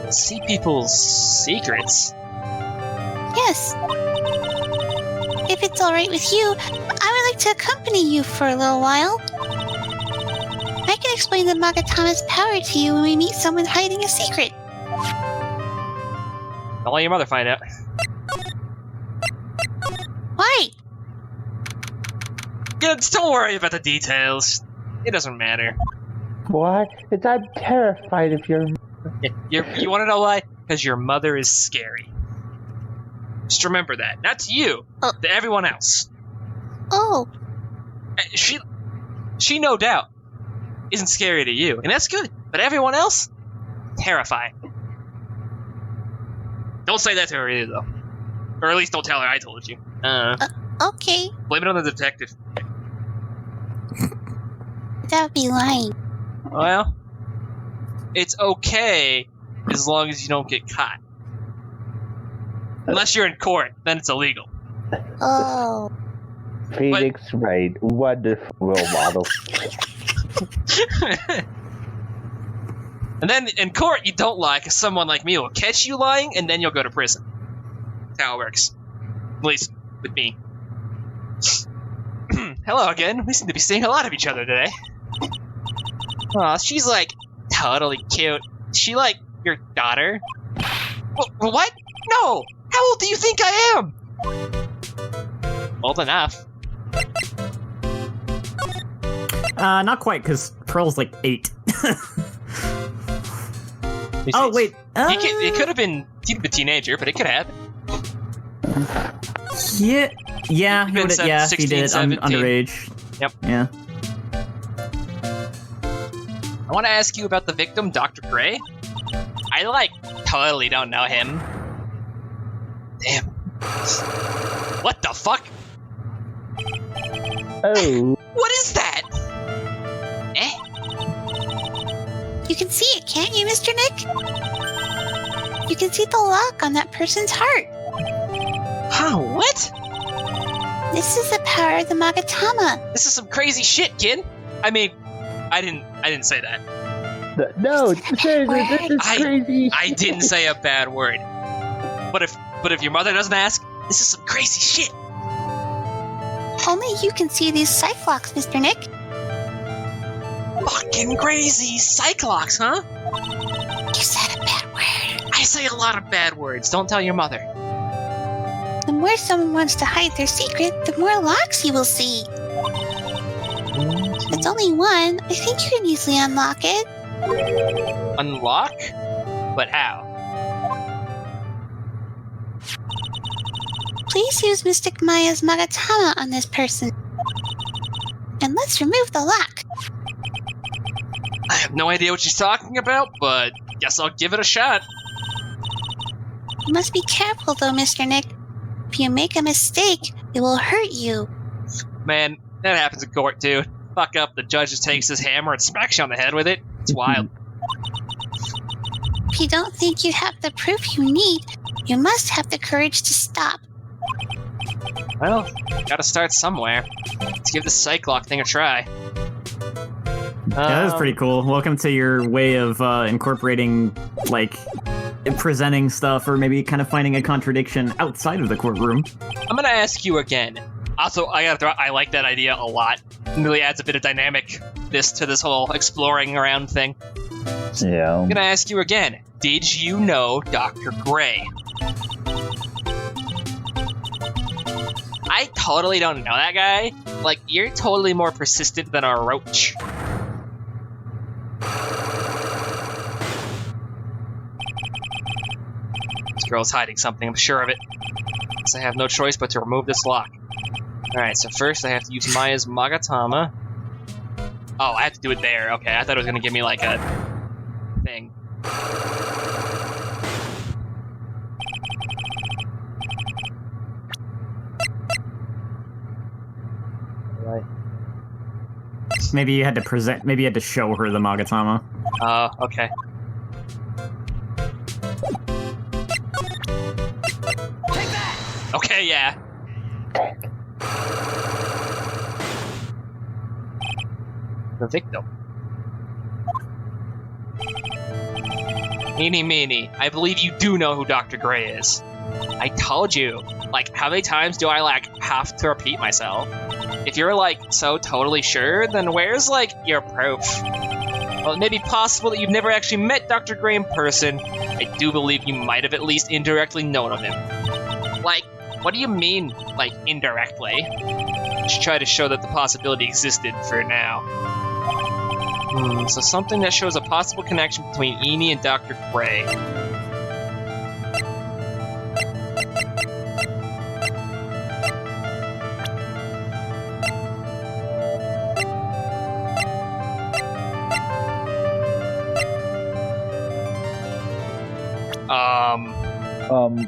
See people's secrets? Yes. If it's alright with you, I would like to accompany you for a little while. I can explain the Magatama's power to you when we meet someone hiding a secret. I'll let your mother find out. Why? Yeah, just don't worry about the details. It doesn't matter. What? I'm terrified of your... You want to know why? Because your mother is scary. Just remember that. Not to you, to everyone else. Oh, She no doubt isn't scary to you, and that's good. But everyone else, terrifying. Don't say that to her either, though. Or at least don't tell her I told you. okay. Blame it on the detective. That would be lying. Well, it's okay as long as you don't get caught. Unless you're in court, then it's illegal. Oh. Phoenix Wright, wonderful role model. And then in court, you don't lie, because someone like me will catch you lying, and then you'll go to prison. That's how it works. At least with me. Hello again. We seem to be seeing a lot of each other today. Aw, she's like totally cute. Is she like your daughter? What? No! How old do you think I am? Old enough. Not quite, because Pearl's like 8. Oh, wait. It could have been a teenager, but it could happen. Yeah, he been would. Yeah, 16, he did. 17. Underage. Yep. Yeah. I want to ask you about the victim, Dr. Gray. I, totally don't know him. Damn. What the fuck? Oh. What is that? You can see it, can't you, Mr. Nick? You can see the lock on that person's heart. Huh, what? This is the power of the Magatama. This is some crazy shit, kid. I mean, I didn't say that. No, seriously, this is crazy. I didn't say a bad word. But if your mother doesn't ask, this is some crazy shit. Only you can see these Cyclops, Mr. Nick. Fucking crazy Cyclops, huh? You said a bad word. I say a lot of bad words. Don't tell your mother. The more someone wants to hide their secret, the more locks you will see. It's only one. I think you can easily unlock it. Unlock? But how? Please use Mystic Maya's Magatama on this person. and let's remove the lock. I have no idea what she's talking about, but guess I'll give it a shot. You must be careful, though, Mr. Nick. If you make a mistake, it will hurt you. Man, that happens in court, too. Fuck up, the judge just takes his hammer and smacks you on the head with it. It's wild. If you don't think you have the proof you need, you must have the courage to stop. Well, gotta start somewhere. Let's give this psych lock thing a try. Yeah, that was pretty cool. Welcome to your way of incorporating, like, presenting stuff or maybe kind of finding a contradiction outside of the courtroom. I'm gonna ask you again. Also, I like that idea a lot. It really adds a bit of dynamic-ness to this whole exploring around thing. Yeah. I'm gonna ask you again. Did you know Dr. Gray? I totally don't know that guy. Like, you're totally more persistent than a roach. This girl's hiding something, I'm sure of it. Guess I have no choice but to remove this lock. Alright, so first I have to use Maya's Magatama. Oh, I have to do it there. Okay, I thought it was gonna give me, like, a thing. Right. Maybe you had to present. Maybe you had to show her the Magatama. Oh, okay. Okay, yeah. The victim. Eeny meeny, I believe you do know who Dr. Gray is. I told you. Like, how many times do I, like, have to repeat myself? If you're, like, so totally sure, then where's, like, your proof? Well, it may be possible that you've never actually met Dr. Gray in person. I do believe you might have at least indirectly known of him. Like, what do you mean, like, indirectly? Just try to show that the possibility existed for now. So something that shows a possible connection between Eenie and Dr. Gray.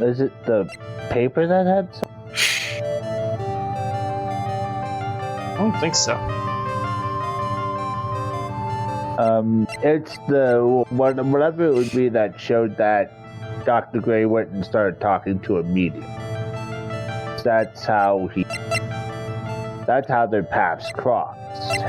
Is it the paper that had some? I don't think so. It's the whatever it would be that showed that Dr. Gray went and started talking to a medium. That's how their paths crossed.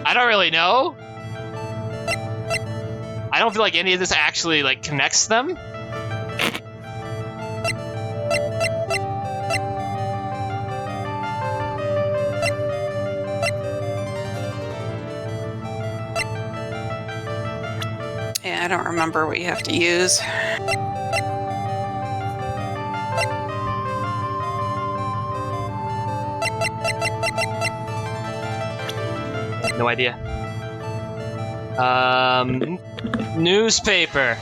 I don't really know. I don't feel like any of this actually, like, connects them. Yeah, I don't remember what you have to use. No idea. Newspaper.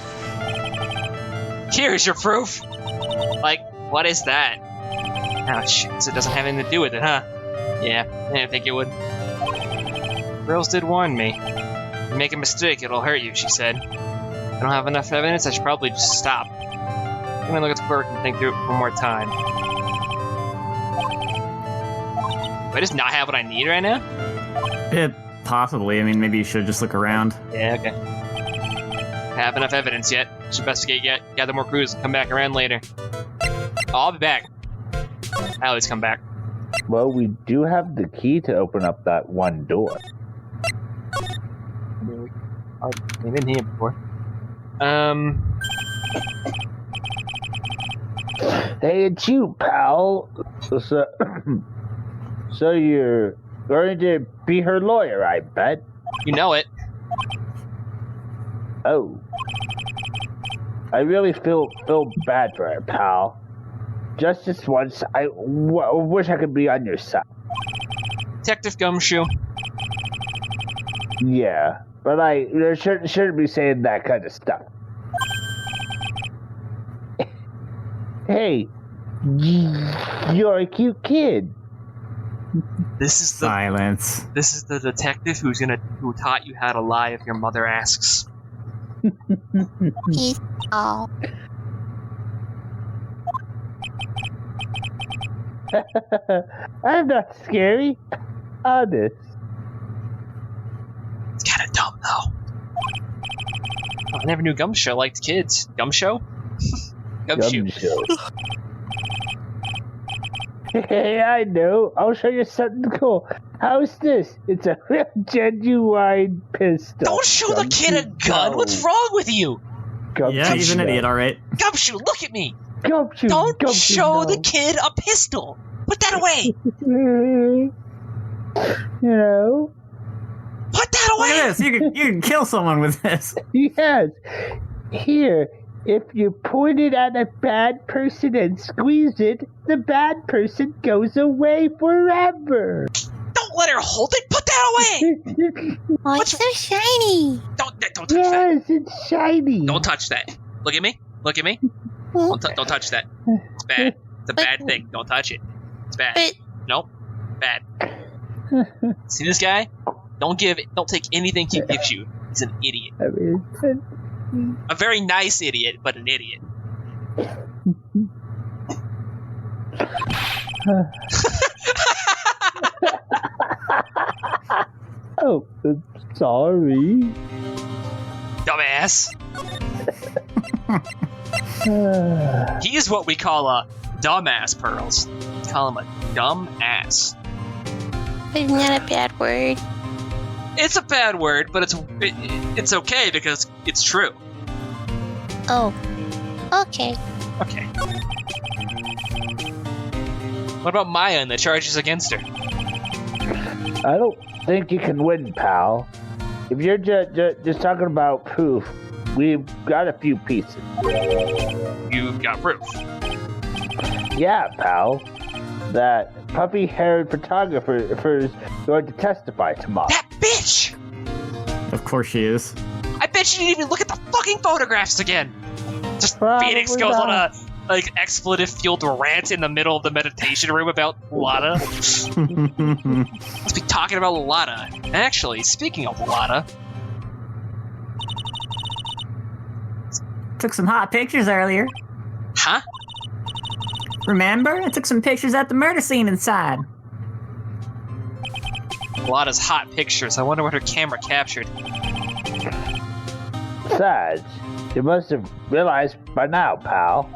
Here's your proof. Like, what is that? Oh, shit, so it doesn't have anything to do with it, huh? Yeah, I didn't think it would. Girls did warn me. If you make a mistake, it'll hurt you, she said. If I don't have enough evidence, I should probably just stop. I'm gonna look at the work and think through it one more time. Do I just not have what I need right now? Possibly. I mean, maybe you should just look around. Yeah, okay. I have enough evidence yet. Should investigate yet. Gather more clues and come back around later. Oh, I'll be back. I always come back. Well, we do have the key to open up that one door. I've been here before. Hey, it's you, pal. So you're going to be her lawyer, I bet. You know it. Oh. I really feel bad for her, pal. just this once, I wish I could be on your side. Detective Gumshoe. Yeah, but there shouldn't be saying that kind of stuff. Hey, you're a cute kid. This is the Silence. This is the detective who taught you how to lie if your mother asks. He's all. I'm not scary. Honest. It's kind of dumb though. I never knew Gumshoe liked kids. Gumshoe? Gumshoe. Hey, I know. I'll show you something cool. How's this? It's a real genuine pistol. Don't show the kid a gun. What's wrong with you? Yeah, he's an idiot, all right. Gumshoe, look at me. Gumshoe, Don't Gumshoe, show no. the kid a pistol. Put that away. You know? Put that Look away. at this. You can kill someone with this. Yes. Here, if you point it at a bad person and squeeze it, the bad person goes away forever. Don't let her hold it. Put that away. Oh, it's so shiny. Don't touch that. Yes, it's shiny. Don't touch that. Look at me. Look at me. Don't touch that. It's bad. It's a bad thing. Don't touch it. It's bad. But Nope. Bad. See this guy? Don't take anything he gives you. He's an idiot. I mean, A very nice idiot, but an idiot. oh, sorry. Dumbass. He is what we call a dumbass, Pearls. We call him a dumb ass. isn't that a bad word? It's a bad word, but it's okay because it's true. Oh. Okay. Okay. What about Maya and the charges against her? I don't think you can win, pal. If you're just talking about proof, we've got a few pieces. You've got proof. Yeah, pal. That puppy-haired photographer is going to testify tomorrow. That bitch! Of course she is. I bet she didn't even look at the fucking photographs again. Just Probably Phoenix goes on not. a expletive-fueled rant in the middle of the meditation room about Lana. Let's be talking about Lana. Actually, speaking of Lana, Took some hot pictures earlier. huh? Remember? I took some pictures at the murder scene inside. Lana's hot pictures. I wonder what her camera captured. Besides, you must have realized by now, pal.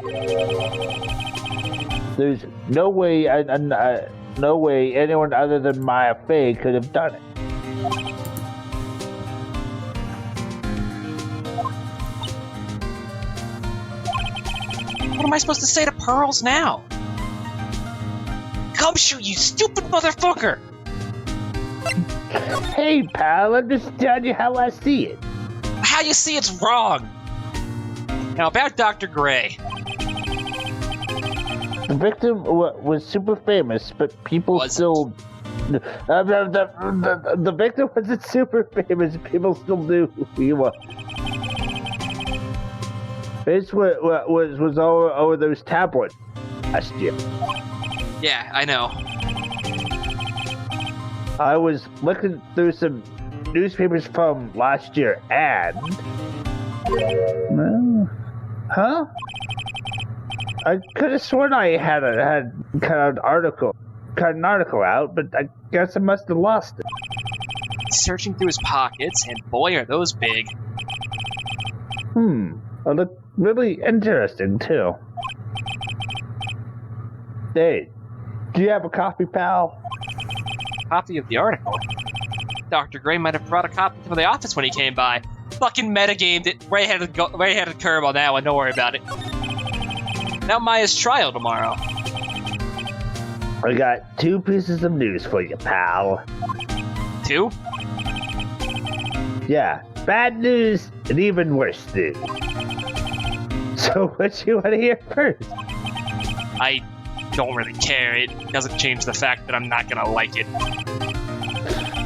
There's no way anyone other than Maya Fey could have done it. What am I supposed to say to Pearls now? Gumshoe, you stupid motherfucker! Hey, pal, I'm just telling you how I see it. How you see it's wrong. Now about Dr. Gray. The victim was super famous, but people Was it? still. The victim wasn't super famous. People still knew who he was. This was all over those tabloids last year. Yeah, I know. I was looking through some newspapers from last year, and huh? I could have sworn I had an article out, but I guess I must have lost it. Searching through his pockets, and boy, are those big. It looked really interesting too. Hey, do you have a copy, pal? Copy of the article. Dr. Gray might have brought a copy to the office when he came by. Fucking metagamed it. Ray had a curve on that one. Don't worry about it. Now Maya's trial tomorrow. I got 2 pieces of news for you, pal. 2? Yeah, bad news and even worse news. So what you want to hear first? I don't really care. It doesn't change the fact that I'm not gonna like it.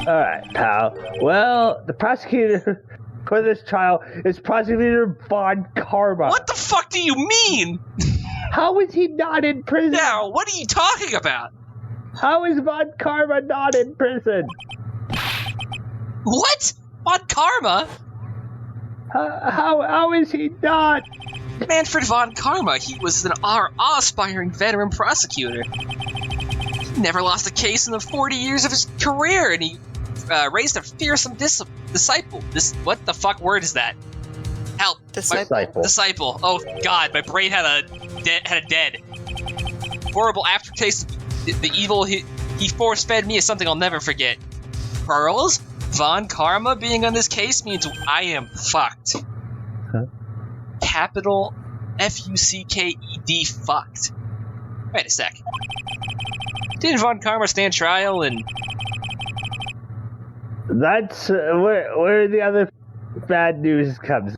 Alright, pal. Well, the prosecutor for this trial is Prosecutor Von Karma. What the fuck do you mean? How is he not in prison? Now, what are you talking about? How is Von Karma not in prison? What? Von Karma? How is he not? Manfred Von Karma, he was an awe-inspiring veteran prosecutor. He never lost a case in the 40 years of his career, and he raised a fearsome disciple. What the fuck word is that? Help. Disciple. Oh god, my brain had a dead. Horrible aftertaste. The evil he force-fed me is something I'll never forget. Pearls? Von Karma being on this case means I am fucked. Huh? Capital F-U-C-K-E-D fucked. Wait a sec. Didn't Von Karma stand trial and... That's where the other bad news comes.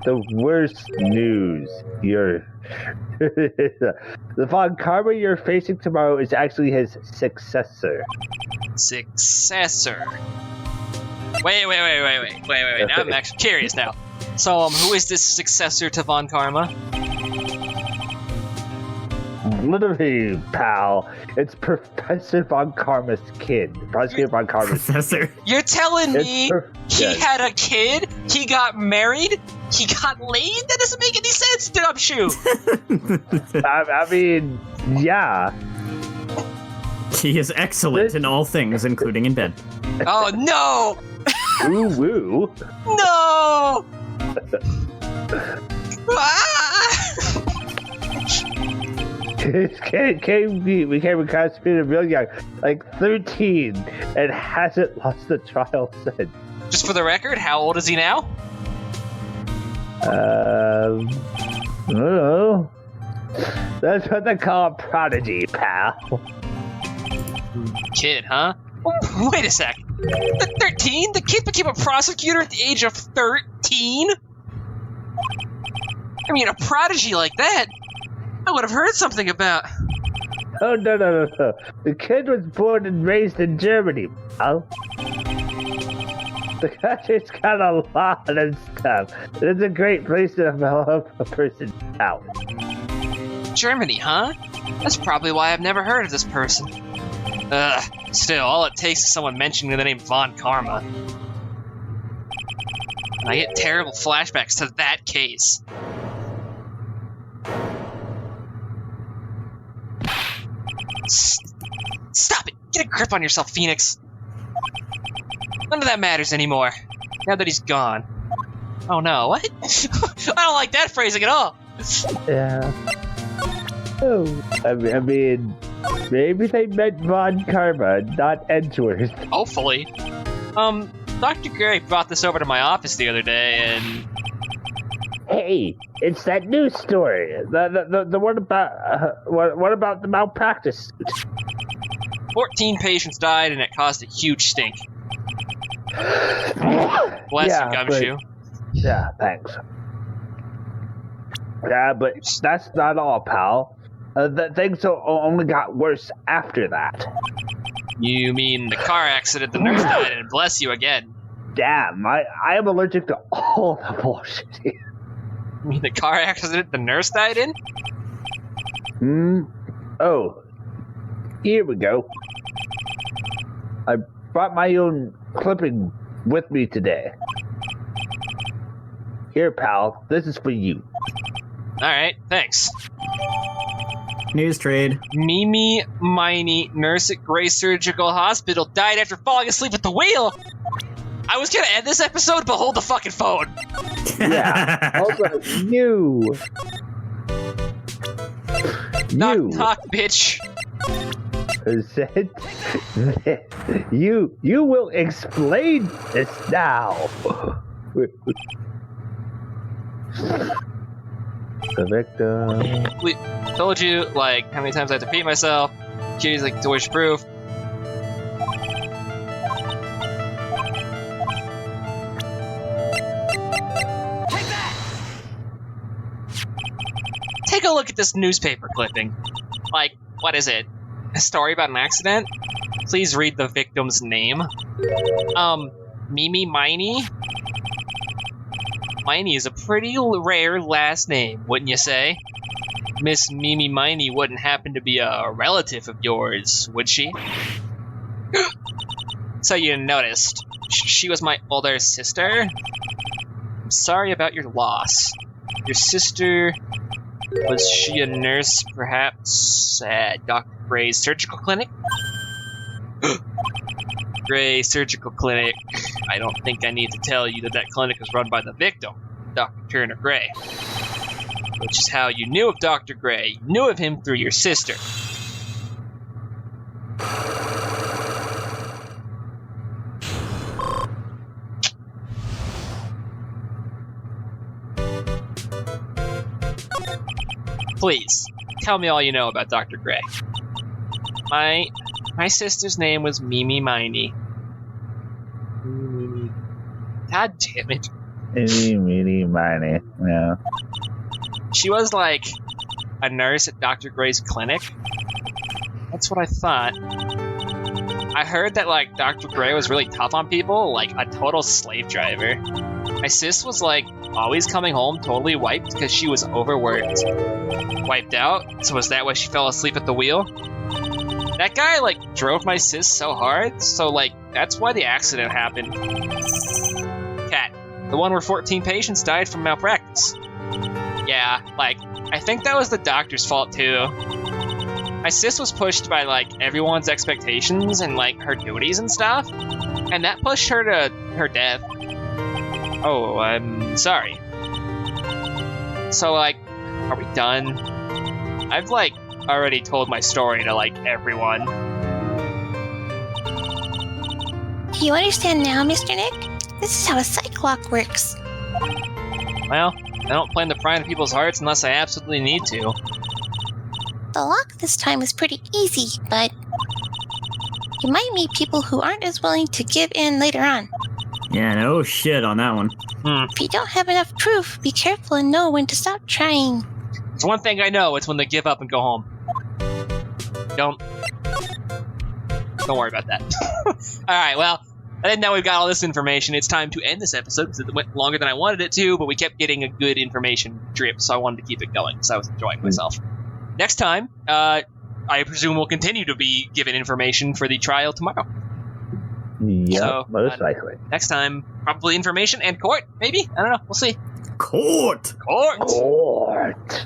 The worst news. The Von Karma you're facing tomorrow is actually his successor. Successor. Wait. Now I'm actually curious now. So, who is this successor to Von Karma? Literally, pal, it's Professor Von Karma's kid. Prosecutor Von Karma's Professor. You're telling me he yes. had a kid, he got married, he got laid? That doesn't make any sense, dumb shoe. I mean, yeah. He is excellent in all things, including in bed. Oh no! Woo woo. No! Ah! became incarcerated real young, like 13, and hasn't lost the trial since. Just for the record, how old is he now? I don't know. That's what they call a prodigy, pal. Kid, huh? Wait a sec. 13? The kid became a prosecutor at the age of 13? I mean, a prodigy like that, I would have heard something about. Oh, no. The kid was born and raised in Germany, pal. The country's got a lot of stuff. It's a great place to develop a person's talent. Germany, huh? That's probably why I've never heard of this person. Still, all it takes is someone mentioning the name Von Karma. And I get terrible flashbacks to that case. Stop it! Get a grip on yourself, Phoenix! None of that matters anymore, now that he's gone. Oh no, what? I don't like that phrasing at all! Yeah. Oh, I mean, maybe they meant Von Karma, not Edgeworth. Hopefully. Dr. Gray brought this over to my office the other day, and... Hey, it's that news story. The one about what about the malpractice? 14 patients died, and it caused a huge stink. Bless you, Gumshoe. Yeah, thanks. Yeah, but that's not all, pal. Things only got worse after that. You mean the car accident, the nurse died, and bless you again. Damn, I am allergic to all the bullshit here. You mean the car accident the nurse died in? Oh, here we go. I brought my own clipping with me today. Here, pal, this is for you. Alright, thanks. News trade. Mimi Miney, nurse at Gray Surgical Hospital, died after falling asleep at the wheel! I was gonna end this episode, but hold the fucking phone! Yeah, also, you! Knock, bitch! Said you will explain this now. The victim. We told you, like, how many times I have to repeat myself. She's like, Deutsch proof. Take a look at this newspaper clipping. Like, what is it? A story about an accident? Please read the victim's name. Mimi Miney? Miney is a pretty rare last name, wouldn't you say? Miss Mimi Miney wouldn't happen to be a relative of yours, would she? So you noticed. She was my older sister? I'm sorry about your loss. Your sister... Was she a nurse, perhaps, at Dr. Gray's surgical clinic? Gray Surgical Clinic. I don't think I need to tell you that clinic was run by the victim, Dr. Turner Gray. Which is how you knew of Dr. Gray. You knew of him through your sister. Please, tell me all you know about Dr. Gray. My sister's name was Mimi Miney. God damn it. Mimi Miney, yeah. She was like a nurse at Dr. Gray's clinic. That's what I thought. I heard that like Dr. Gray was really tough on people, like a total slave driver. My sis was like always coming home totally wiped because she was overworked. Wiped out? So was that why she fell asleep at the wheel? That guy like drove my sis so hard, so like that's why the accident happened. Cat, the one where 14 patients died from malpractice. Yeah, like I think that was the doctor's fault too. My sis was pushed by like everyone's expectations and like her duties and stuff, and that pushed her to her death. Oh, I'm sorry. So like, are we done? I've like already told my story to like everyone. Do you understand now, Mr. Nick? This is how a psych lock works. Well, I don't plan to pry into people's hearts unless I absolutely need to. The lock this time was pretty easy, but you might meet people who aren't as willing to give in later on. Yeah, no shit on that one. If you don't have enough proof, be careful and know when to stop trying. There's one thing I know, it's when they give up and go home. Don't worry about that. Alright, well, and now we've got all this information, it's time to end this episode because it went longer than I wanted it to, but we kept getting a good information drip, so I wanted to keep it going because I was enjoying myself. Next time, I presume we'll continue to be given information for the trial tomorrow. Yeah, So, most likely. Next time, probably information and court, maybe? I don't know, we'll see. Court! Court! Court.